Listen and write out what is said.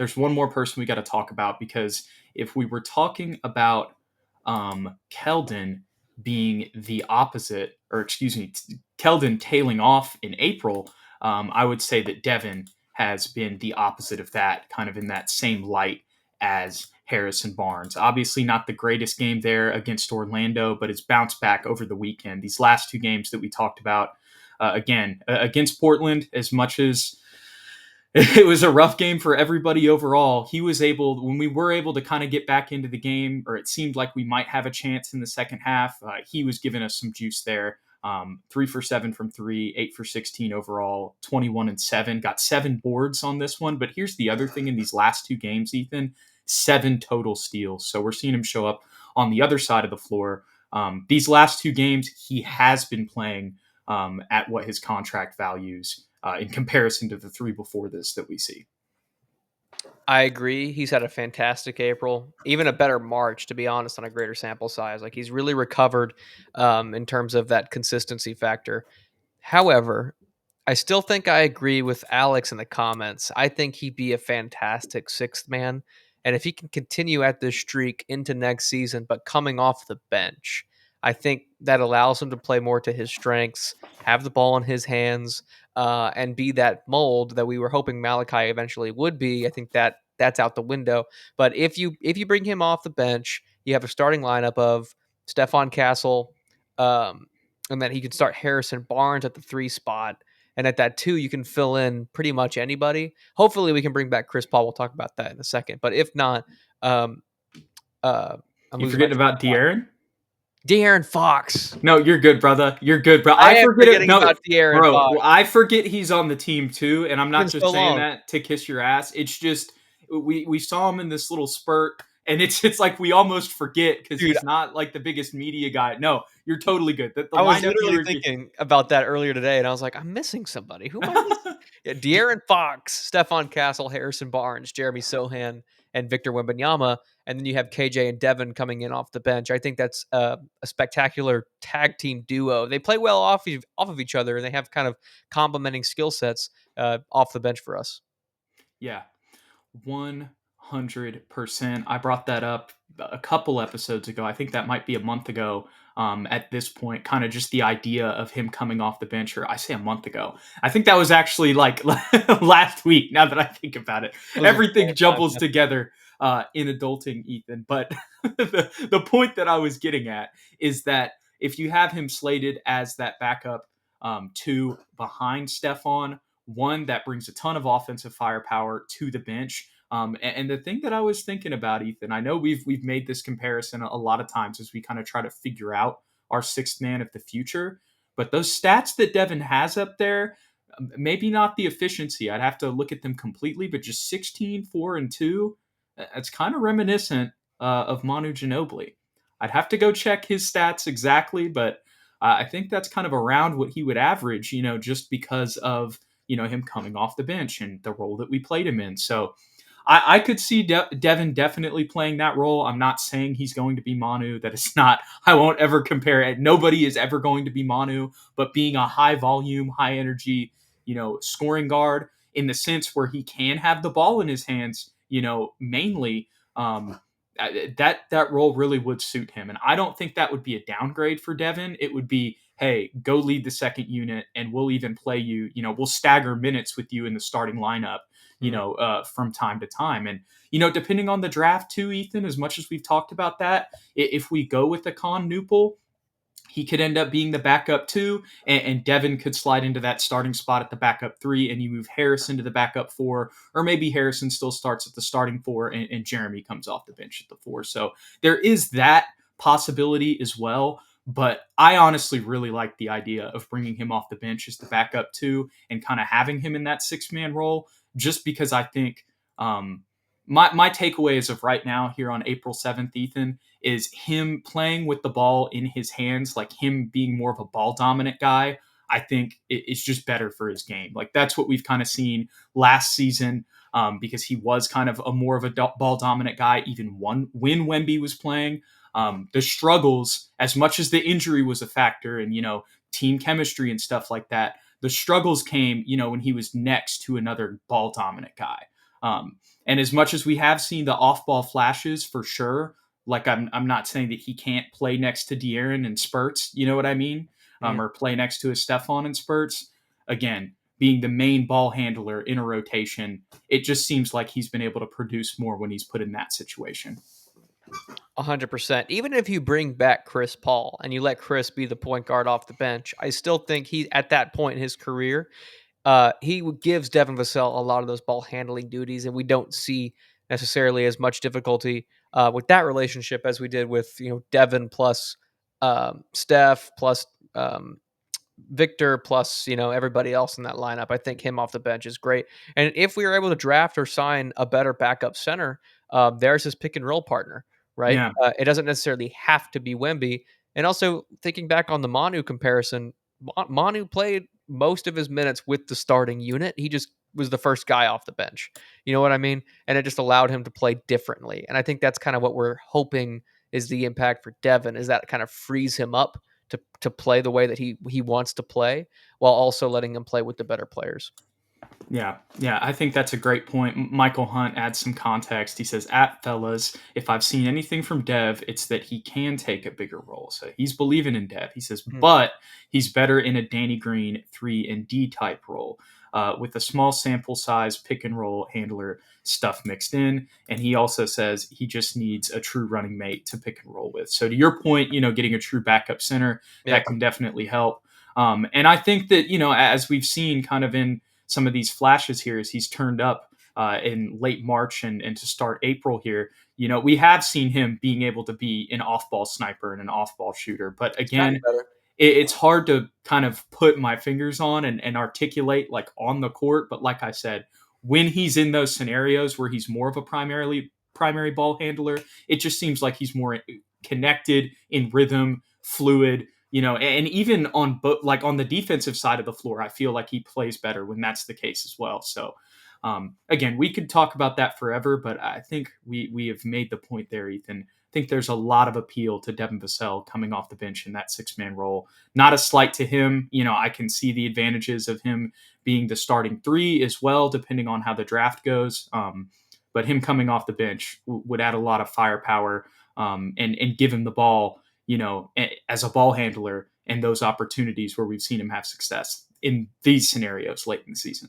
there's one more person we got to talk about, because if we were talking about Keldon being the opposite, or excuse me, Keldon tailing off in April, I would say that Devin has been the opposite of that, kind of in that same light as Harrison Barnes. Obviously, not the greatest game there against Orlando, but it's bounced back over the weekend. These last two games that we talked about, against Portland, as much as it was a rough game for everybody overall, he was able, when we were able to kind of get back into the game, or it seemed like we might have a chance in the second half, he was giving us some juice there. 3 for 7 from 3, 8 for 16 overall, 21-7. Got 7 boards on this one. But here's the other thing in these last two games, Ethan: 7 total steals. So we're seeing him show up on the other side of the floor. These last two games, he has been playing at what his contract values in comparison to the 3 before this that we see. I agree. He's had a fantastic April, even a better March, to be honest, on a greater sample size. Like, he's really recovered in terms of that consistency factor. However, I still think I agree with Alex in the comments. I think he'd be a fantastic sixth man. And if he can continue at this streak into next season, but coming off the bench, I think that allows him to play more to his strengths, have the ball in his hands, and be that mold that we were hoping Malachi eventually would be. I think that's out the window. But if you bring him off the bench, you have a starting lineup of Stephon Castle, and then he can start Harrison Barnes at the 3 spot. And at that 2, you can fill in pretty much anybody. Hopefully we can bring back Chris Paul. We'll talk about that in a second. But if not, I'm You forgetting about De'Aaron? De'Aaron Fox. No, you're good, brother. You're good, bro. I am forgetting about De'Aaron Fox. I forget he's on the team too, and I'm not It's just so saying long. that to kiss your ass. It's just we saw him in this little spurt, and it's like we almost forget because he's not like the biggest media guy. No, you're totally good. I was literally thinking about that earlier today, and I was like, I'm missing somebody. Who am I missing? Yeah, De'Aaron Fox, Stephon Castle, Harrison Barnes, Jeremy Sohan, and Victor Wembanyama. And then you have KJ and Devin coming in off the bench. I think that's a spectacular tag team duo. They play well off of each other, and they have kind of complementing skill sets off the bench for us. Yeah, 100%. I brought that up a couple episodes ago. I think that might be a month ago. At this point, kind of just the idea of him coming off the bench, or I say a month ago. I think that was actually like last week, now that I think about it. Everything jumbles together in adulting, Ethan. But the point that I was getting at is that if you have him slated as that backup 2 behind Stephon, 1, that brings a ton of offensive firepower to the bench. And the thing that I was thinking about, Ethan, I know we've made this comparison a lot of times as we kind of try to figure out our sixth man of the future, but those stats that Devin has up there, maybe not the efficiency, I'd have to look at them completely, but just 16, 4, and 2, it's kind of reminiscent of Manu Ginobili. I'd have to go check his stats exactly, but I think that's kind of around what he would average, just because of, him coming off the bench and the role that we played him in. So I could see Devin definitely playing that role. I'm not saying he's going to be Manu. That is not, I won't ever compare it. Nobody is ever going to be Manu, but being a high volume, high energy, scoring guard in the sense where he can have the ball in his hands, mainly, that role really would suit him. And I don't think that would be a downgrade for Devin. It would be, hey, go lead the second unit, and we'll even play you, we'll stagger minutes with you in the starting lineup, from time to time. And, depending on the draft too, Ethan, as much as we've talked about that, if we go with the Con Newpol, he could end up being the backup 2, and Devin could slide into that starting spot at the backup 3, and you move Harrison to the backup 4, or maybe Harrison still starts at the starting 4, and Jeremy comes off the bench at the 4. So there is that possibility as well. But I honestly really like the idea of bringing him off the bench as the backup 2 and kind of having him in that 6-man role, just because I think my takeaway as of right now here on April 7th, Ethan, is him playing with the ball in his hands, like him being more of a ball dominant guy. I think it's just better for his game. Like, that's what we've kind of seen last season, because he was kind of a more of a ball dominant guy, even when Wemby was playing. The struggles, as much as the injury was a factor, and, team chemistry and stuff like that, the struggles came, when he was next to another ball dominant guy. And as much as we have seen the off-ball flashes for sure, like I'm not saying that he can't play next to De'Aaron in spurts, you know what I mean, Mm. or play next to a Stephon in spurts. Again, being the main ball handler in a rotation, it just seems like he's been able to produce more when he's put in that situation. 100%. Even if you bring back Chris Paul and you let Chris be the point guard off the bench, I still think he at that point in his career, gives Devin Vassell a lot of those ball handling duties, and we don't see necessarily as much difficulty with that relationship as we did with Devin plus Steph plus um, Victor plus everybody else in that lineup. I think him off the bench is great. And if we are able to draft or sign a better backup center, there's his pick and roll partner, right? Yeah, It doesn't necessarily have to be Wemby. And also thinking back on the Manu comparison, Manu played most of his minutes with the starting unit. He just was the first guy off the bench. You know what I mean? And it just allowed him to play differently. And I think that's kind of what we're hoping is the impact for Devin, is that kind of frees him up to play the way that he wants to play, while also letting him play with the better players. yeah, yeah. I think that's a great point. Michael Hunt adds some context. He says, "At fellas, if I've seen anything from Dev, it's that he can take a bigger role." So he's believing in Dev. He says, Mhm. but he's better in a Danny Green 3 and D type role, with a small sample size pick and roll handler stuff mixed in. And he also says he just needs a true running mate to pick and roll with. So to your point, getting a true backup center Yeah, that can definitely help. And I think that as we've seen kind of in some of these flashes here as he's turned up in late March and to start April here. We have seen him being able to be an off-ball sniper and an off-ball shooter. But it's gotten again, better. it's hard to kind of put my fingers on and articulate like on the court. But like I said, when he's in those scenarios where he's more of a primary ball handler, it just seems like he's more connected, in rhythm, fluid. And even on like on the defensive side of the floor, I feel like he plays better when that's the case as well. So again, we could talk about that forever, but I think we have made the point there, Ethan. I think there's a lot of appeal to Devin Vassell coming off the bench in that 6-man role. Not a slight to him. I can see the advantages of him being the starting 3 as well, depending on how the draft goes. But him coming off the bench would add a lot of firepower, and give him the ball, as a ball handler and those opportunities where we've seen him have success in these scenarios late in the season.